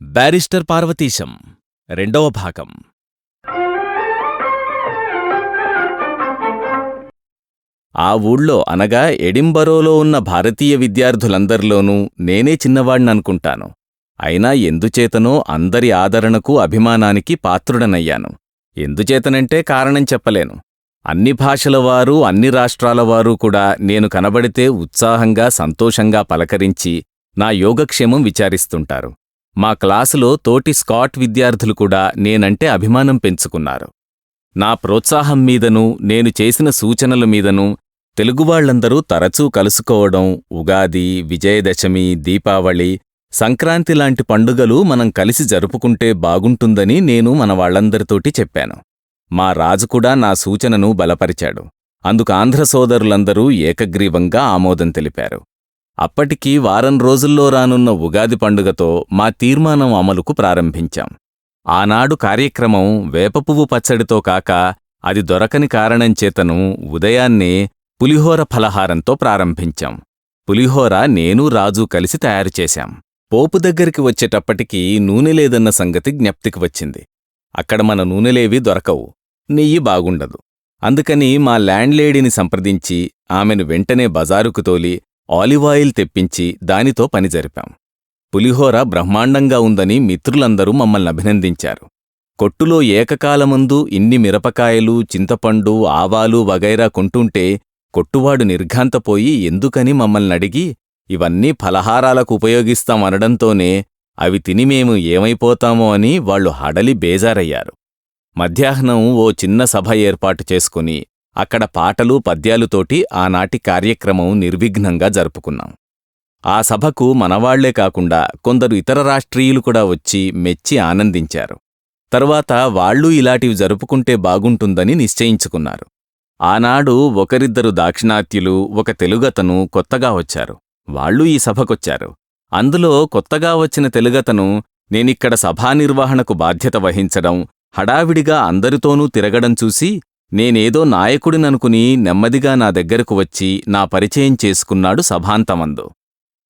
Barrister Parvateesam రెండవ భాగం. ఆ ఊళ్ళో అనగా ఎడింబరోలో ఉన్న భారతీయ విద్యార్థులందరిలోనూ నేనే చిన్నవాణ్ణనుకుంటాను. అయినా ఎందుచేతనో అందరి ఆదరణకు అభిమానానికి పాత్రుడనయ్యాను. ఎందుచేతనంటే కారణం చెప్పలేను. అన్ని భాషలవారు అన్ని రాష్ట్రాలవారూ కూడా నేను కనబడితే ఉత్సాహంగా సంతోషంగా పలకరించి నా యోగక్షేమం విచారిస్తుంటారు. మా క్లాసులో తోటి స్కాట్ విద్యార్థులు కూడా నేనంటే అభిమానం పెంచుకున్నారు. నా ప్రోత్సాహం మీదనూ నేను చేసిన సూచనల మీదనూ తెలుగువాళ్లందరూ తరచూ కలుసుకోవడం, ఉగాది, విజయదశమి, దీపావళి, సంక్రాంతి లాంటి పండుగలు మనం కలిసి జరుపుకుంటే బాగుంటుందని నేను మన వాళ్లందరితోటి చెప్పాను. మా రాజు కూడా నా సూచనను బలపరిచాడు. అందుకు ఆంధ్ర సోదరులందరూ ఏకగ్రీవంగా ఆమోదం తెలిపారు. అప్పటికి వారం రోజుల్లో రానున్న ఉగాది పండుగతో మా తీర్మానం అమలుకు ప్రారంభించాం. ఆనాడు కార్యక్రమం వేపపువ్వు పచ్చడితో కాక అది దొరకని కారణంచేతను ఉదయాన్నే పులిహోర ఫలహారంతో ప్రారంభించాం. పులిహోర నేనూ రాజూ కలిసి తయారుచేశాం. పోపు దగ్గరికి వచ్చేటప్పటికి నూనె లేదన్న సంగతి జ్ఞప్తికి వచ్చింది. అక్కడ మన నూనెలేవీ దొరకవు, నెయ్యి బాగుండదు. అందుకని మా ల్యాండ్లేడీని సంప్రదించి ఆమెను వెంటనే బజారుకు తోలి ఆలివాయిల్ తెప్పించి దానితో పని జరిపాం. పులిహోర బ్రహ్మాండంగా ఉందని మిత్రులందరూ మమ్మల్ని అభినందించారు. కొట్టులో ఏకకాలమందు ఇన్ని మిరపకాయలు, చింతపండు, ఆవాలు వగైరా కొంటుంటే కొట్టువాడు నిర్ఘాంతపోయి ఎందుకని మమ్మల్నడిగి ఇవన్నీ ఫలహారాలకు ఉపయోగిస్తాం అనడంతోనే అవి తిని మేము ఏమైపోతామో అని వాళ్లు హడలి బేజారయ్యారు. మధ్యాహ్నం ఓ చిన్న సభ ఏర్పాటు చేసుకుని అక్కడ పాటలు పద్యాలుతోటి ఆనాటి కార్యక్రమం నిర్విఘ్నంగా జరుపుకున్నాం. ఆ సభకు మనవాళ్లే కాకుండా కొందరు ఇతర రాష్ట్రీయులు కూడా వచ్చి మెచ్చి ఆనందించారు. తరువాత వాళ్లూ ఇలాంటివి జరుపుకుంటే బాగుంటుందని నిశ్చయించుకున్నారు. ఆనాడు ఒకరిద్దరు దాక్షిణాత్యులు, ఒక తెలుగతను కొత్తగా వచ్చారు. వాళ్లూ ఈ సభకొచ్చారు. అందులో కొత్తగా వచ్చిన తెలుగతను నేనిక్కడ సభానిర్వహణకు బాధ్యత వహించడం, హడావిడిగా అందరితోనూ తిరగడం చూసి నేనేదో నాయకుడిననుకుని నెమ్మదిగా నా దగ్గరకు వచ్చి నా పరిచయం చేసుకున్నాడు సభాంతమందు.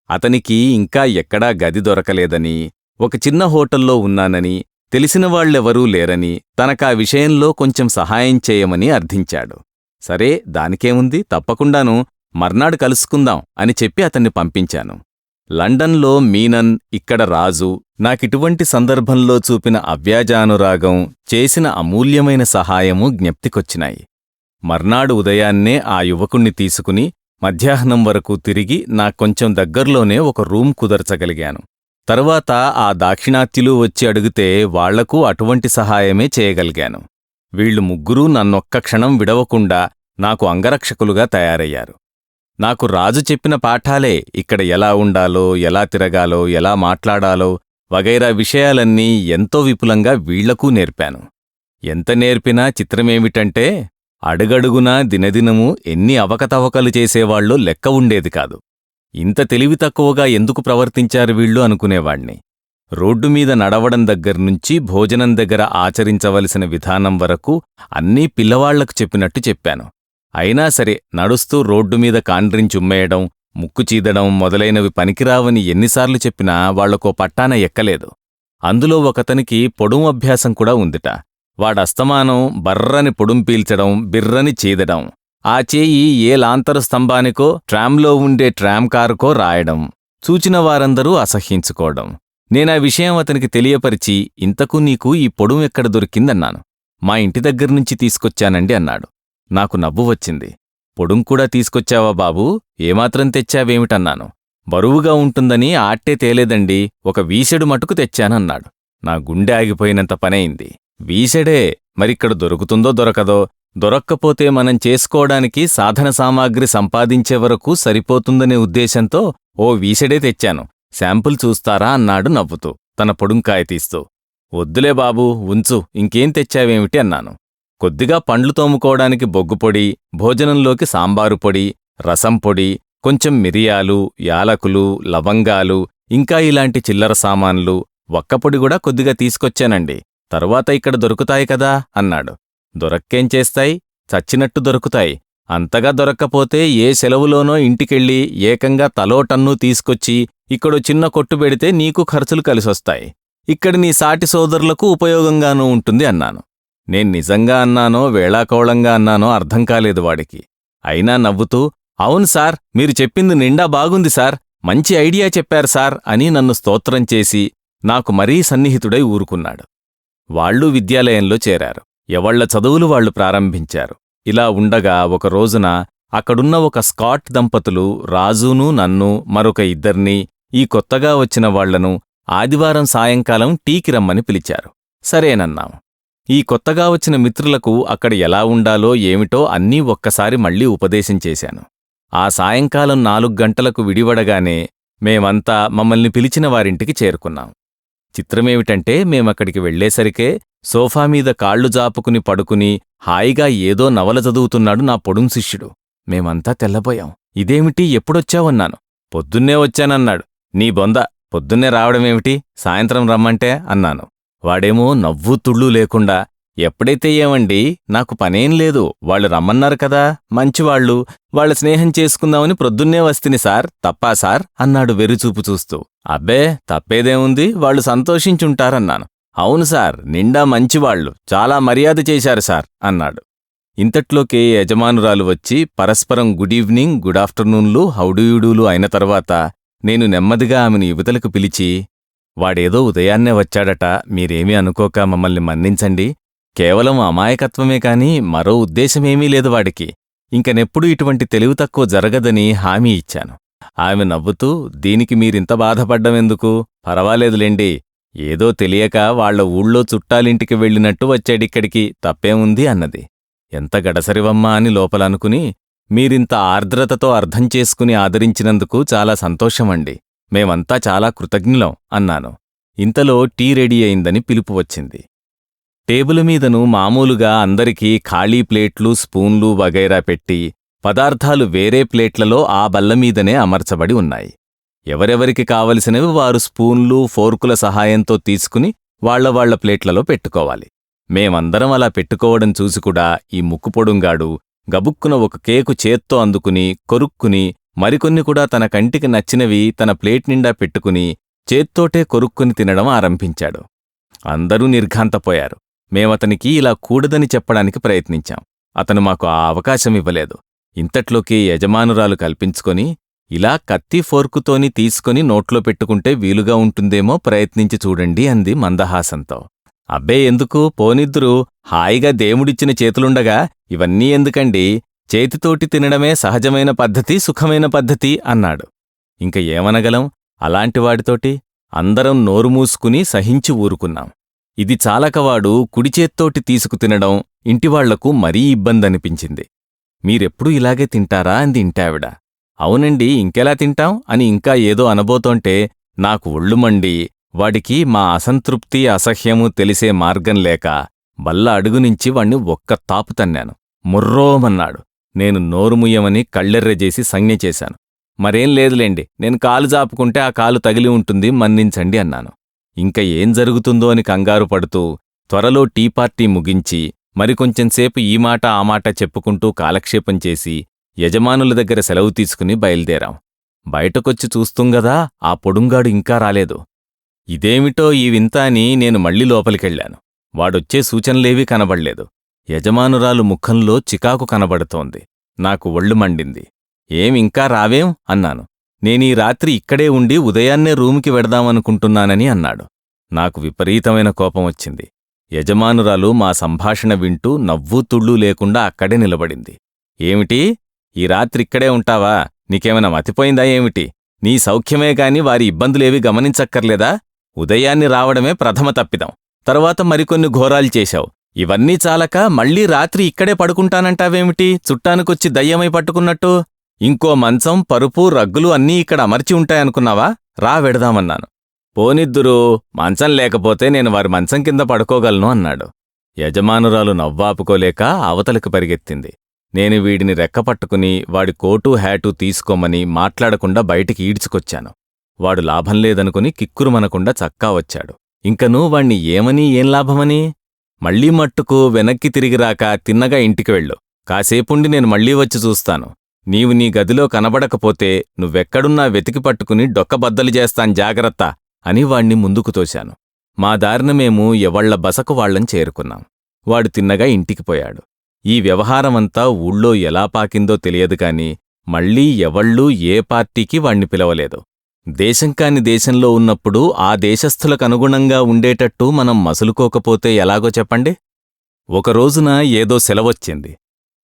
అతనికి ఇంకా ఎక్కడా గది దొరకలేదని, ఒక చిన్న హోటల్లో ఉన్నానని, తెలిసినవాళ్లెవరూ లేరని, తనకా విషయంలో కొంచెం సహాయం చేయమని అర్థించాడు. సరే, దానికేముంది, తప్పకుండాను మర్నాడు కలుసుకుందాం అని చెప్పి అతన్ని పంపించాను. లండన్లో మీనన్, ఇక్కడ రాజు నాకిటువంటి సందర్భంలో చూపిన అవ్యాజానురాగం, చేసిన అమూల్యమైన సహాయమూ జ్ఞప్తికొచ్చినాయి. మర్నాడు ఉదయాన్నే ఆ యువకుణ్ణి తీసుకుని మధ్యాహ్నం వరకు తిరిగి నాకొంచెం దగ్గర్లోనే ఒక రూమ్ కుదర్చగలిగాను. తరువాత ఆ దాక్షిణాత్యులు వచ్చి అడిగితే వాళ్లకూ అటువంటి సహాయమే చేయగలిగాను. వీళ్లు ముగ్గురూ నన్నొక్క క్షణం విడవకుండా నాకు అంగరక్షకులుగా తయారయ్యారు. నాకు రాజు చెప్పిన పాఠాలే ఇక్కడ ఎలా ఉండాలో, ఎలా తిరగాలో, ఎలా మాట్లాడాలో వగైరా విషయాలన్నీ ఎంతో విపులంగా వీళ్లకూ నేర్పాను. ఎంత నేర్పినా చిత్రమేమిటంటే అడుగడుగునా దినదినమూ ఎన్ని అవకతవకలు చేసేవాళ్ళో లెక్క ఉండేది కాదు. ఇంత తెలివి తక్కువగా ఎందుకు ప్రవర్తించారు వీళ్ళు అనుకునేవాణ్ణి. రోడ్డుమీద నడవడం దగ్గర్నుంచి భోజనం దగ్గర ఆచరించవలసిన విధానం వరకు అన్నీ పిల్లవాళ్లకు చెప్పినట్టు చెప్పాను. అయినా సరే నడుస్తూ రోడ్డుమీద కాండ్రించుమ్మేయడం, ముక్కు చీదడం మొదలైనవి పనికిరావని ఎన్నిసార్లు చెప్పినా వాళ్లకో పట్టాన ఎక్కలేదు. అందులో ఒకతనికి పొడుం అభ్యాసం కూడా ఉందిట. వాడస్తమానం బర్రని పొడుం పీల్చడం, బిర్రని చీదడం, ఆ చేయి ఏ లాంతరు స్తంభానికో ట్రామ్లో ఉండే ట్రామ్ కారుకో రాయడం, చూచిన వారందరూ అసహ్యించుకోవడం. నేనా విషయం అతనికి తెలియపరిచి, ఇంతకు నీకు ఈ పొడుం ఎక్కడ దొరికిందన్నాను. మా ఇంటి దగ్గర్నుంచి తీసుకొచ్చానండి అన్నాడు. నాకు నవ్వు వచ్చింది. పొడుం కూడా తీసుకొచ్చావా బాబూ? ఏమాత్రం తెచ్చావేమిటన్నాను. బరువుగా ఉంటుందని ఆట్టే తేలేదండి, ఒక వీసెడు మటుకు తెచ్చానన్నాడు. నా గుండె ఆగిపోయినంత పనైంది. వీసెడే, మరిక్కడ దొరుకుతుందో దొరకదో, దొరక్కపోతే మనం చేసుకోవడానికి సాధన సామాగ్రి సంపాదించే వరకు సరిపోతుందనే ఉద్దేశంతో ఓ వీసెడే తెచ్చాను, శాంపుల్ చూస్తారా అన్నాడు నవ్వుతూ తన పొడుంకాయ తీస్తూ. వద్దులే బాబూ, ఉంచు, ఇంకేం తెచ్చావేమిటి అన్నాను. కొద్దిగా పండ్లు తోముకోవడానికి బొగ్గుపొడి, భోజనంలోకి సాంబారు పొడి, రసం పొడి, కొంచెం మిరియాలు, యాలకులు, లవంగాలు, ఇంకా ఇలాంటి చిల్లర సామాన్లు, వక్కపొడి కూడా కొద్దిగా తీసుకొచ్చానండి. తరువాత ఇక్కడ దొరుకుతాయి కదా అన్నాడు. దొరక్కేం చేస్తాయి, చచ్చినట్టు దొరుకుతాయి. అంతగా దొరక్కపోతే ఏ సెలవులోనో ఇంటికెళ్ళి ఏకంగా తలోటన్నూ తీసుకొచ్చి ఇక్కడో చిన్న కొట్టు పెడితే నీకు ఖర్చులు కలిసొస్తాయి. ఇక్కడి నీ సాటి సోదరులకు ఉపయోగంగానూ ఉంటుంది అన్నాను. నేను నిజంగా అన్నానో వేళాకోళంగా అన్నానో అర్థం కాలేదు వాడికి. అయినా నవ్వుతూ, అవును సార్, మీరు చెప్పింది నిండా బాగుంది సార్, మంచి ఐడియా చెప్పారు సార్ అని నన్ను స్తోత్రం చేసి నాకు మరీ సన్నిహితుడై ఊరుకున్నాడు. వాళ్లూ విద్యాలయంలో చేరారు. ఎవళ్ల చదువులు వాళ్లు ప్రారంభించారు. ఇలా ఉండగా ఒక రోజున అక్కడున్న ఒక స్కాట్ దంపతులు రాజునూ నన్ను మరొక ఇద్దర్నీ, ఈ కొత్తగా వచ్చిన వాళ్లను ఆదివారం సాయంకాలం టీకి రమ్మని పిలిచారు. సరేనన్నాం. ఈ కొత్తగా వచ్చిన మిత్రులకు అక్కడ ఎలా ఉండాలో ఏమిటో అన్నీ ఒక్కసారి మళ్లీ ఉపదేశం చేశాను. ఆ సాయంకాలం 4 గంటలకు విడివడగానే మేమంతా మమ్మల్ని పిలిచిన వారింటికి చేరుకున్నాం. చిత్రమేమిటంటే మేమక్కడికి వెళ్లేసరికే సోఫామీద కాళ్లు జాపుకుని పడుకుని హాయిగా ఏదో నవల చదువుతున్నాడు నా పొడుం శిష్యుడు. మేమంతా తెల్లబోయాం. ఇదేమిటి, ఎప్పుడొచ్చావన్నాను. పొద్దున్నే వచ్చానన్నాడు. నీ బొంద, పొద్దున్నే రావడమేమిటి, సాయంత్రం రమ్మంటే అన్నాను. వాడేమో నవ్వు తుళ్ళూ లేకుండా, ఎప్పుడైతే ఏమండి, నాకు పనేం లేదు, వాళ్ళు రమ్మన్నారు కదా, మంచివాళ్లు, వాళ్ళ స్నేహం చేసుకుందామని ప్రొద్దున్నే వస్తిని సార్, తప్పా సార్ అన్నాడు వెర్రిచూపు చూస్తూ. అబ్బే, తప్పేదేముంది, వాళ్ళు సంతోషించుంటారన్నాను. అవును సార్, నిండా మంచివాళ్లు, చాలా మర్యాద చేశారు సార్ అన్నాడు. ఇంతట్లోకే యజమానురాలు వచ్చి పరస్పరం గుడ్ ఈవినింగ్, గుడ్ ఆఫ్టర్నూన్లు, హౌడూయుడూలు అయిన తర్వాత నేను నెమ్మదిగా ఆమెను యువతలకు పిలిచి, వాడేదో ఉదయాన్నే వచ్చాడట, మీరేమీ అనుకోక మమ్మల్ని మన్నించండి, కేవలం అమాయకత్వమే కాని మరో ఉద్దేశమేమీ లేదు వాడికి, ఇంకనెప్పుడూ ఇటువంటి తెలివి తక్కువ జరగదని హామీ ఇచ్చాను. ఆమె నవ్వుతూ, దీనికి మీరింత బాధపడ్డమెందుకు, పర్వాలేదులేండి, ఏదో తెలియక వాళ్ల ఊళ్ళో చుట్టాలింటికి వెళ్ళినట్టు వచ్చాడిక్కడికి, తప్పేముంది అన్నది. ఎంత గడసరివమ్మా అని లోపలనుకుని, మీరింత ఆర్ద్రతతో అర్థం చేసుకుని ఆదరించినందుకు చాలా సంతోషమండి, మేమంతా చాలా కృతజ్ఞులం అన్నాను. ఇంతలో టీ రెడీ అయిందని పిలుపు వచ్చింది. టేబుల్ మీదను మామూలుగా అందరికీ ఖాళీ ప్లేట్లు, స్పూన్లు వగైరా పెట్టి పదార్థాలు వేరే ప్లేట్లలో ఆ బల్లమీదనే అమర్చబడి ఉన్నాయి. ఎవరెవరికి కావలసినవి వారు స్పూన్లు, ఫోర్కుల సహాయంతో తీసుకుని వాళ్ల ప్లేట్లలో పెట్టుకోవాలి. మేమందరం అలా పెట్టుకోవడం చూసికూడా ఈ ముక్కుపొడుంగాడు గబుక్కున ఒక కేకు చేత్తో అందుకుని కొరుక్కుని, మరికొన్ని కూడా తన కంటికి నచ్చినవి తన ప్లేట్ నిండా పెట్టుకుని చేత్తోటే కొరుక్కుని తినడం ఆరంభించాడు. అందరూ నిర్ఘాంతపోయారు. మేమతనికి ఇలా కూడదని చెప్పడానికి ప్రయత్నించాం. అతను మాకు ఆ అవకాశమివ్వలేదు. ఇంతట్లోకి యజమానురాలు కల్పించుకొని, ఇలా కత్తి ఫోర్కుతోని తీసుకొని నోట్లో పెట్టుకుంటే వీలుగా ఉంటుందేమో ప్రయత్నించి చూడండి అంది మందహాసంతో. అబ్బే, ఎందుకు, పోనిద్దురు, హాయిగా దేవుడిచ్చిన చేతులుండగా ఇవన్నీ ఎందుకండి, చేతితోటి తినడమే సహజమైన పద్ధతి, సుఖమైన పద్ధతి అన్నాడు. ఇంక ఏమనగలం అలాంటివాడితోటి? అందరం నోరు మూసుకుని సహించి ఊరుకున్నాం. ఇది చాలకవాడు కుడిచేత్తోటి తీసుకు తినడం ఇంటివాళ్లకు మరీ ఇబ్బందనిపించింది. మీరెప్పుడూ ఇలాగే తింటారా అంది ఇంటావిడ. అవునండి, ఇంకెలా తింటాం అని ఇంకా ఏదో అనబోతోంటే నాకు ఒళ్ళుమండి వాడికి మా అసంతృప్తి, అసహ్యము తెలిసే మార్గం లేక బల్ల అడుగునుంచి వాణ్ణి ఒక్క తాపు తన్నాను. ముర్రోమన్నాడు. నేను నోరుముయ్యమని కళ్ళెర్రజేసి సంజ్ఞ చేశాను. మరేం లేదులేండి, నేను కాలు జాపుకుంటే ఆ కాలు తగిలి ఉంటుంది, మన్నించండి అన్నాను. ఇంక ఏం జరుగుతుందో అని కంగారు పడుతూ త్వరలో టీ పార్టీ ముగించి మరికొంచెంసేపు ఈ మాట ఆ మాట చెప్పుకుంటూ కాలక్షేపం చేసి యజమానుల దగ్గర సెలవు తీసుకుని బయలుదేరాం. బయటకొచ్చి చూస్తుంగదా ఆ పొడుంగాడు ఇంకా రాలేదు. ఇదేమిటో ఈ వింత అని నేను మళ్లీ లోపలికెళ్లాను. వాడొచ్చే సూచనలేవీ కనబడలేదు. యజమానురాలు ముఖంలో చికాకు కనబడుతోంది. నాకు ఒళ్ళు మండింది. ఇంకా రావేం అన్నాను. నేనీ రాత్రి ఇక్కడే ఉండి ఉదయాన్నే రూముకి వెడదామనుకుంటున్నానని అన్నాడు. నాకు విపరీతమైన కోపం వచ్చింది. యజమానురాలు మా సంభాషణ వింటూ నవ్వూ తుళ్ళూ లేకుండా అక్కడే నిలబడింది. ఏమిటి, ఈ రాత్రిక్కడే ఉంటావా? నీకేమైనా మతిపోయిందా ఏమిటి? నీ సౌఖ్యమే గాని వారి ఇబ్బందులేవి గమనించక్కర్లేదా? ఉదయాన్ని రావడమే ప్రథమ తప్పిదం, తరువాత మరికొన్ని ఘోరాలు చేశావు. ఇవన్నీ చాలక మళ్లీ రాత్రి ఇక్కడే పడుకుంటానంటావేమిటి, చుట్టానికొచ్చి దయ్యమై పట్టుకున్నట్టు? ఇంకో మంచం, పరుపు, రగ్గులు అన్నీ ఇక్కడ అమర్చి ఉంటాయనుకున్నావా? రా వెడదామన్నాను. పోనిద్దురూ, మంచం లేకపోతే నేను వారి మంచం కింద పడుకోగలను అన్నాడు. యజమానురాలు నవ్వాపుకోలేక అవతలికి పరిగెత్తింది. నేను వీడిని రెక్కపట్టుకుని వాడి కోటు హ్యాటు తీసుకోమని మాట్లాడకుండా బయటికి ఈడ్చుకొచ్చాను. వాడు లాభం లేదనుకుని కిక్కురుమనకుండా చక్కా వచ్చాడు. ఇంకనూ వాణ్ణి ఏమని ఏం లాభమని? మళ్లీ మట్టుకు వెనక్కి తిరిగిరాక తిన్నగా ఇంటికి వెళ్ళు. కాసేపుండి నేను మళ్లీ వచ్చి చూస్తాను. నీవు నీ గదిలో కనబడకపోతే నువ్వెక్కడున్నా వెతికి పట్టుకుని డొక్కబద్దలు చేస్తాను, జాగ్రత్త అని వాణ్ణి ముందుకు తోశాను. మా దారిన మేము ఎవళ్ల బసకు వాళ్ళం చేరుకున్నాం. వాడు తిన్నగా ఇంటికి పోయాడు. ఈ వ్యవహారమంతా ఊళ్ళో ఎలా పాకిందో తెలియదు కాని మళ్ళీ ఎవళ్ళూ ఏ పార్టీకి వాణ్ణి పిలవలేదు. దేశంకాని దేశంలో ఉన్నప్పుడు ఆ దేశస్థులకనుగుణంగా ఉండేటట్టు మనం మసులుకోకపోతే ఎలాగో చెప్పండి. ఒకరోజున ఏదో సెలవొచ్చింది.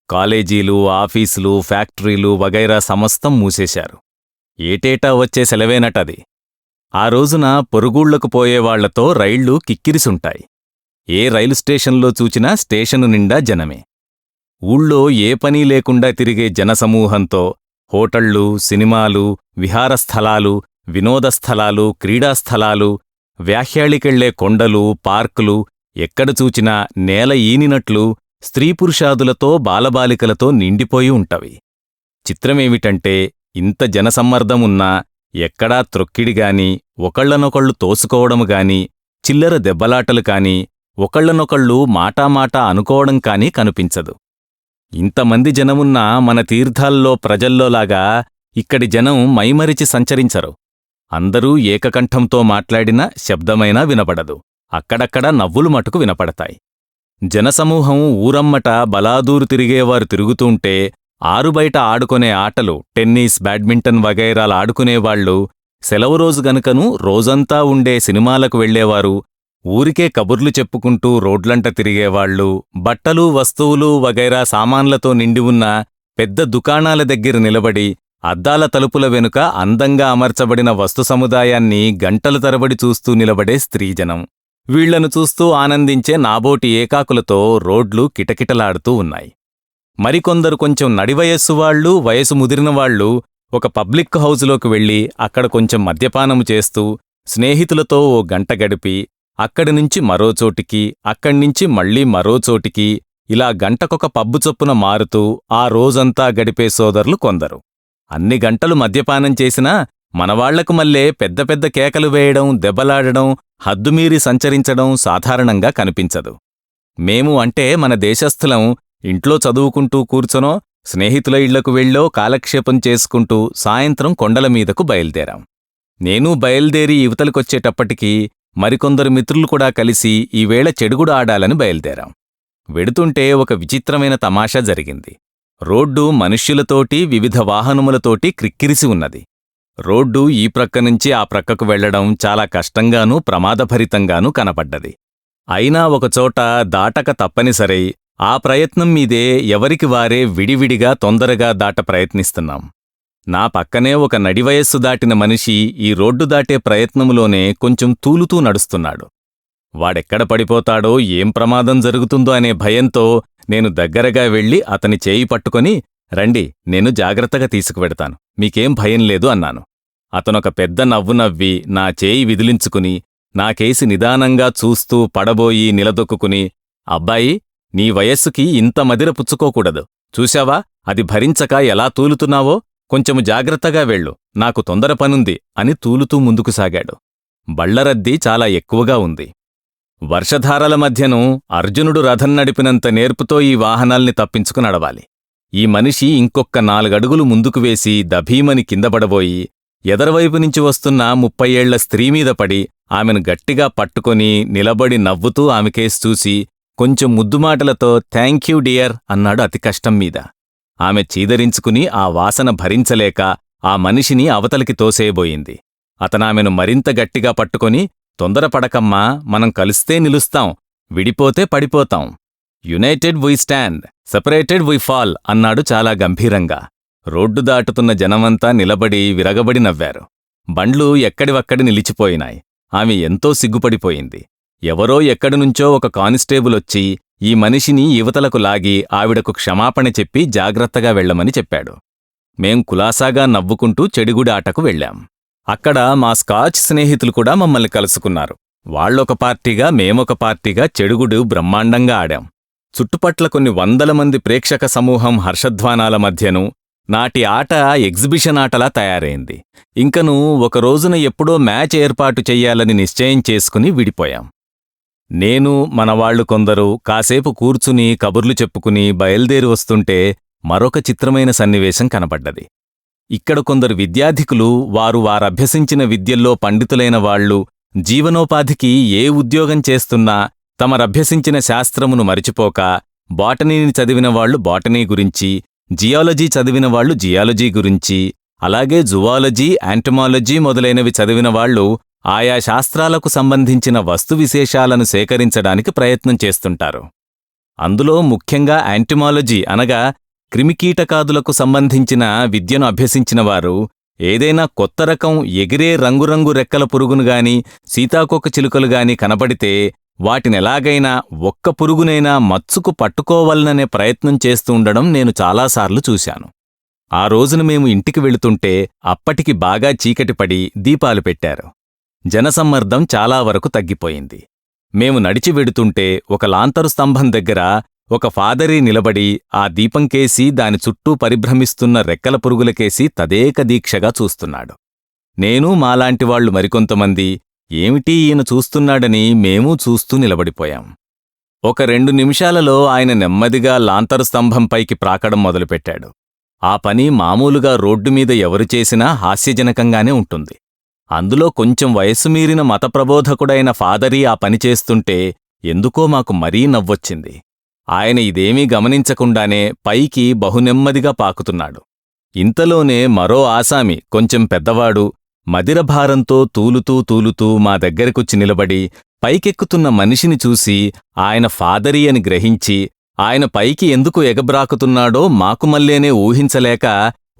కాలేజీలు, ఆఫీసులు, ఫ్యాక్టరీలు వగైరా సమస్తం మూసేశారు. ఏటేటా వచ్చే సెలవేనటది. ఆ రోజున పొరుగుళ్లకు పోయేవాళ్లతో రైళ్లు కిక్కిరిసుంటాయి. ఏ రైలు స్టేషన్లో చూచినా స్టేషను నిండా జనమే. ఊళ్ళో ఏ పనీ లేకుండా తిరిగే జనసమూహంతో హోటళ్ళు, సినిమాలు, విహారస్థలాలు, వినోదస్థలాలు, క్రీడాస్థలాలు, వ్యాహ్యాళికెళ్లే కొండలు, పార్కులు ఎక్కడ చూచినా నేల ఈనినట్లు స్త్రీపురుషాదులతో బాలబాలికలతో నిండిపోయి ఉంటవి. చిత్రమేమిటంటే ఇంత జనసమ్మర్దమున్నా ఎక్కడా త్రొక్కిడిగాని, ఒకళ్లనొకళ్ళు తోసుకోవడముగాని, చిల్లర దెబ్బలాటలు కాని, ఒకళ్లనొకళ్ళు మాటామాటా అనుకోవడం కాని కనిపించదు. ఇంతమంది జనమున్నా మన తీర్థాల్లో ప్రజల్లోలాగా ఇక్కడి జనం మైమరిచి సంచరించరు. అందరూ ఏకకంఠంతో మాట్లాడినా శబ్దమైనా వినపడదు. అక్కడక్కడ నవ్వులు మటుకు వినపడతాయి. జనసమూహం ఊరమ్మట బలాదూరు తిరిగేవారు తిరుగుతూంటే ఆరుబయట ఆడుకునే ఆటలు, టెన్నిస్, బ్యాడ్మింటన్ వగైరాలు ఆడుకునేవాళ్లు, సెలవురోజు గనుకను రోజంతా ఉండే సినిమాలకు వెళ్లేవారు, ఊరికే కబుర్లు చెప్పుకుంటూ రోడ్లంట తిరిగేవాళ్లు, బట్టలు, వస్తువులు వగైరా సామాన్లతో నిండి ఉన్న పెద్ద దుకాణాల దగ్గర నిలబడి అద్దాల తలుపుల వెనుక అందంగా అమర్చబడిన వస్తు సముదాయాన్ని గంటల తరబడి చూస్తూ నిలబడే స్త్రీజనం, వీళ్లను చూస్తూ ఆనందించే నాబోటి ఏకాకులతో రోడ్లు కిటకిటలాడుతూ ఉన్నాయి. మరికొందరు కొంచెం నడివయస్సువాళ్లు, వయసు ముదిరినవాళ్లు ఒక పబ్లిక్ హౌజులోకి వెళ్లి అక్కడ కొంచెం మద్యపానము చేస్తూ స్నేహితులతో ఓ గంట గడిపి అక్కడినుంచి మరోచోటికి, అక్కడ్నించి మళ్లీ మరోచోటికి ఇలా గంటకొక పబ్బు చొప్పున మారుతూ ఆ రోజంతా గడిపే సోదరులు కొందరు. అన్ని గంటలు మద్యపానం చేసినా మనవాళ్లకు మళ్ళే పెద్ద పెద్ద కేకలు వేయడం, దెబ్బలాడడం, హద్దుమీరి సంచరించడం సాధారణంగా కనిపించదు. మేము అంటే మన దేశస్థులం ఇంట్లో చదువుకుంటూ కూర్చొనో, స్నేహితుల ఇళ్లకు వెళ్ళో కాలక్షేపం చేసుకుంటూ సాయంత్రం కొండలమీదకు బయల్దేరాం. నేనూ బయల్దేరి యువతలకొచ్చేటప్పటికీ మరికొందరు మిత్రులు కూడా కలిసి ఈవేళ చెడుగుడు ఆడాలని బయల్దేరాం. వెడుతుంటే ఒక విచిత్రమైన తమాషా జరిగింది. రోడ్డు మనుష్యులతోటి, వివిధ వాహనములతోటి క్రిక్కిరిసి ఉన్నది. రోడ్డు ఈ ప్రక్కనుంచి ఆ ప్రక్కకు వెళ్లడం చాలా కష్టంగానూ ప్రమాదభరితంగానూ కనపడ్డది. అయినా ఒకచోట దాటక తప్పనిసరై ఆ ప్రయత్నం మీదే ఎవరికి వారే విడివిడిగా తొందరగా దాట ప్రయత్నిస్తున్నాం. నా పక్కనే ఒక నడివయస్సు దాటిన మనిషి ఈ రోడ్డు దాటే ప్రయత్నములోనే కొంచెం తూలుతూ నడుస్తున్నాడు. వాడెక్కడ పడిపోతాడో, ఏం ప్రమాదం జరుగుతుందో అనే భయంతో నేను దగ్గరగా వెళ్లి అతని చేయి పట్టుకొని, రండి, నేను జాగ్రత్తగా తీసుకువెడతాను, మీకేం భయం లేదు అన్నాను. అతనొక పెద్ద నవ్వు నవ్వి నా చేయి విదిలించుకుని నాకేసి నిదానంగా చూస్తూ పడబోయి నిలదొక్కుని, అబ్బాయి, నీ వయస్సుకి ఇంత మదిర పుచ్చుకోకూడదు. చూశావా, అది భరించక ఎలా తూలుతున్నావో, కొంచెము జాగ్రత్తగా వెళ్ళు, నాకు తొందర పనుంది అని తూలుతూ ముందుకు సాగాడు. బళ్లరద్దీ చాలా ఎక్కువగా ఉంది. వర్షధారల మధ్యను అర్జునుడు రథం నడిపినంత నేర్పుతో ఈ వాహనాల్ని తప్పించుకు నడవాలి. ఈ మనిషి ఇంకొక్క 4 అడుగులు ముందుకు వేసి దభీమని కిందపడబోయి ఎదరవైపునుంచి వస్తున్న 30 ఏళ్ల స్త్రీమీద పడి ఆమెను గట్టిగా పట్టుకొని నిలబడి నవ్వుతూ ఆమెకేసి చూసి కొంచెం ముద్దుమాటలతో థ్యాంక్యూ డియర్ అన్నాడు అతి కష్టం మీద. ఆమె చీదరించుకుని ఆ వాసన భరించలేక ఆ మనిషిని అవతలికి తోసేయబోయింది. అతనామెను మరింత గట్టిగా పట్టుకొని, తొందరపడకమ్మా, మనం కలిస్తే నిలుస్తాం, విడిపోతే పడిపోతాం. United we stand, separated we fall అన్నాడు చాలా గంభీరంగా. రోడ్డు దాటుతున్న జనమంతా నిలబడి విరగబడి నవ్వారు. బండ్లు ఎక్కడివక్కడి నిలిచిపోయినాయి. ఆమె ఎంతో సిగ్గుపడిపోయింది. ఎవరో ఎక్కడినుంచో ఒక కానిస్టేబులొచ్చి ఈ మనిషిని యువతలకు లాగి ఆవిడకు క్షమాపణ చెప్పి జాగ్రత్తగా వెళ్లమని చెప్పాడు. మేం కులాసాగా నవ్వుకుంటూ చెడిగుడి ఆటకు వెళ్ళాం. అక్కడ మా స్కాచ్ స్నేహితులు కూడా మమ్మల్ని కలుసుకున్నారు. వాళ్లొక పార్టీగా, మేమొక పార్టీగా చెడుగుడు బ్రహ్మాండంగా ఆడాం. చుట్టుపట్ల కొన్ని 100 మంది ప్రేక్షక సమూహం హర్షధ్వానాల మధ్యను నాటి ఆట ఎగ్జిబిషన్ ఆటలా తయారైంది. ఇంకనూ ఒకరోజున ఎప్పుడో మ్యాచ్ ఏర్పాటు చెయ్యాలని నిశ్చయం చేసుకుని విడిపోయాం. నేను, మనవాళ్లు కొందరు కాసేపు కూర్చుని కబుర్లు చెప్పుకుని బయల్దేరి వస్తుంటే మరొక చిత్రమైన సన్నివేశం కనపడ్డది. ఇక్కడ కొందరు విద్యాధికులు వారభ్యసించిన విద్యల్లో పండితులైన వాళ్లు జీవనోపాధికి ఏ ఉద్యోగం చేస్తున్నా తమరభ్యసించిన శాస్త్రమును మరిచిపోక బాటనీని చదివిన వాళ్లు బాటనీ గురించి, జియాలజీ చదివిన వాళ్లు జియాలజీ గురించి, అలాగే జువాలజీ, యాంటమాలజీ మొదలైనవి చదివిన వాళ్లు ఆయా శాస్త్రాలకు సంబంధించిన వస్తు విశేషాలను సేకరించడానికి ప్రయత్నం చేస్తుంటారు. అందులో ముఖ్యంగా యాంటమాలజీ అనగా క్రిమికీటకాదులకు సంబంధించిన విద్యను అభ్యసించినవారు ఏదైనా కొత్త రకం ఎగిరే రంగురంగు రెక్కల పురుగునుగాని, సీతాకోక చిలుకలుగాని కనబడితే వాటినెలాగైనా ఒక్క పురుగునైనా మచ్చుకు పట్టుకోవాలననే ప్రయత్నం చేస్తూ ఉండడం నేను చాలాసార్లు చూశాను. ఆ రోజున మేము ఇంటికి వెళుతుంటే అప్పటికి బాగా చీకటిపడి దీపాలు పెట్టారు. జనసమ్మర్దం చాలా వరకు తగ్గిపోయింది. మేము నడిచి వెడుతుంటే ఒక లాంతరు స్తంభం దగ్గర ఒక ఫాదరీ నిలబడి ఆ దీపంకేసి దాని చుట్టూ పరిభ్రమిస్తున్న రెక్కల పురుగులకేసి తదేక దీక్షగా చూస్తున్నాడు. నేను మాలాంటివాళ్లు మరికొంతమంది ఏమిటి ఈయన చూస్తున్నాడని మేమూ చూస్తూ నిలబడిపోయాం. ఒక 2 నిమిషాలలో ఆయన నెమ్మదిగా లాంతరు స్తంభంపైకి ప్రాకడం మొదలుపెట్టాడు. ఆ పని మామూలుగా రోడ్డుమీద ఎవరు చేసినా హాస్యజనకంగానే ఉంటుంది. అందులో కొంచెం వయస్సు మీరిన మతప్రబోధకుడైన ఫాదరీ ఆ పని చేస్తుంటే ఎందుకో మాకు మరీ నవ్వొచ్చింది. ఆయన ఇదేమీ గమనించకుండానే పైకి బహునెమ్మదిగా పాకుతున్నాడు. ఇంతలోనే మరో ఆసామి, కొంచెం పెద్దవాడు, మదిరభారంతో తూలుతూ మా దగ్గరకొచ్చి నిలబడి పైకెక్కుతున్న మనిషిని చూసి ఆయన ఫాదరీ అని గ్రహించి ఆయన పైకి ఎందుకు ఎగబ్రాకుతున్నాడో మాకు మల్లేనే ఊహించలేక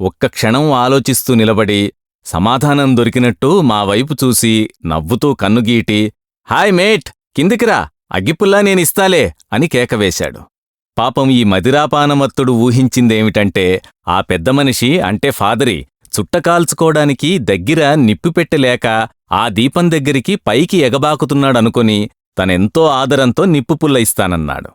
ఒక్క క్షణం ఆలోచిస్తూ నిలబడి సమాధానం దొరికినట్టు మా వైపు చూసి నవ్వుతూ కన్నుగీటి హాయ్ మేట్, కిందికిరా, అగ్గిపుల్లా నేనిస్తాలే అని కేకవేశాడు. పాపం ఈ మదిరాపానమత్తుడు ఊహించిందేమిటంటే ఆ పెద్దమనిషి అంటే ఫాదరీ చుట్టకాల్చుకోవడానికి దగ్గర నిప్పిపెట్టలేక ఆ దీపం దగ్గరికి పైకి ఎగబాకుతున్నాడనుకొని తనెంతో ఆదరంతో నిప్పుపుల్ల ఇస్తానన్నాడు.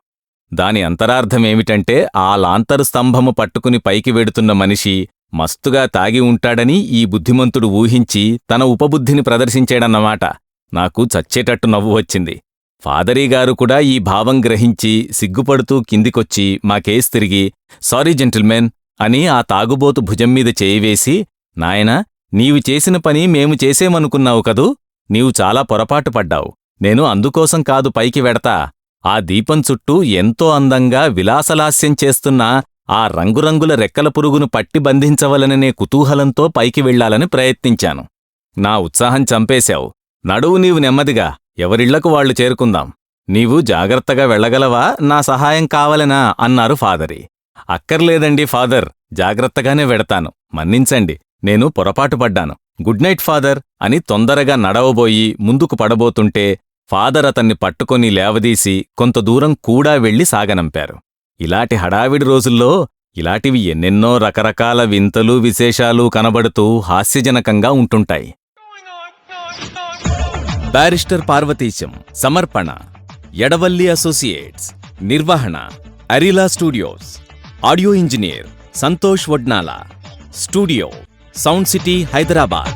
దాని అంతరార్థమేమిటంటే ఆ లాంతరు స్తంభము పట్టుకుని పైకి వెడుతున్న మనిషి మస్తుగా తాగి ఉంటాడని ఈ బుద్ధిమంతుడు ఊహించి తన ఉపబుద్ధిని ప్రదర్శించాడన్నమాట. నాకు చచ్చేటట్టు నవ్వు వచ్చింది. ఫాదరీగారు కూడా ఈ భావం గ్రహించి సిగ్గుపడుతూ కిందికొచ్చి మాకేసి తిరిగి సారీ జెంటిల్మెన్ అని ఆ తాగుబోతు భుజంమీద చేయివేసి, నాయనా, నీవు చేసిన పని మేము చేసేమనుకున్నావు కదూ, నీవు చాలా పొరపాటు పడ్డావు. నేను అందుకోసం కాదు పైకి వెడతా, ఆ దీపం చుట్టూ ఎంతో అందంగా విలాసలాస్యం చేస్తున్న ఆ రంగురంగుల రెక్కల పురుగును పట్టి బంధించవలననే కుతూహలంతో పైకి వెళ్లాలని ప్రయత్నించాను. నా ఉత్సాహం చంపేశావు. నడువు నీవు నెమ్మదిగా, ఎవరిళ్లకు వాళ్లు చేరుకుందాం. నీవు జాగ్రత్తగా వెళ్లగలవా, నా సహాయం కావలెనా అన్నారు ఫాదరీ. అక్కర్లేదండి ఫాదర్, జాగ్రత్తగానే వెడతాను, మన్నించండి, నేను పొరపాటుపడ్డాను. గుడ్ నైట్ ఫాదర్ అని తొందరగా నడవబోయి ముందుకు పడబోతుంటే ఫాదర్ అతన్ని పట్టుకొని లేవదీసి కొంత దూరం కూడా వెళ్లి సాగనంపారు. ఇలాంటి హడావిడి రోజుల్లో ఇలాంటివి ఎన్నెన్నో రకరకాల వింతలు విశేషాలు కనబడుతూ హాస్యజనకంగా ఉంటుంటాయి. బారిస్టర్ పార్వతీశం సమర్పణ ఎడవల్లి అసోసియేట్స్, నిర్వహణ అరిలా studios, audio engineer Santosh Vadnala, studio sound city Hyderabad.